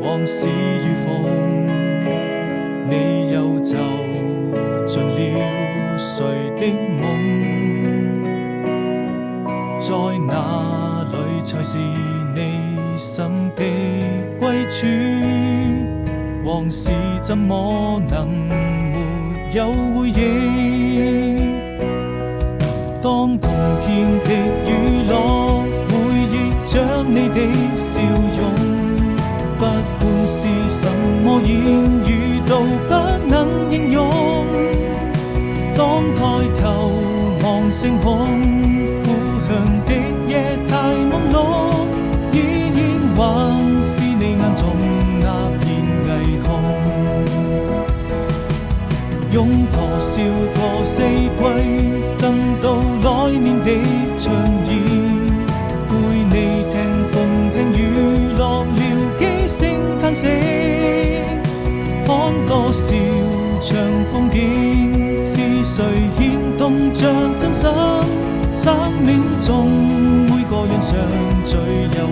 往事如風，你又走進了誰的夢？在哪裏才是你心的歸處？往事怎麼能沒有回憶？當碰見的雨落，回憶着你的笑容，不管是什麼言語都不能形容。當抬頭望星空，故鄉的夜太朦朧，依然還是你眼中那片霓虹。擁多少個四季，等到來年的春意，陪你聽風聽雨，落了幾聲嘆息，看多少場風景，是誰牽動着真心？生命中每個人相聚又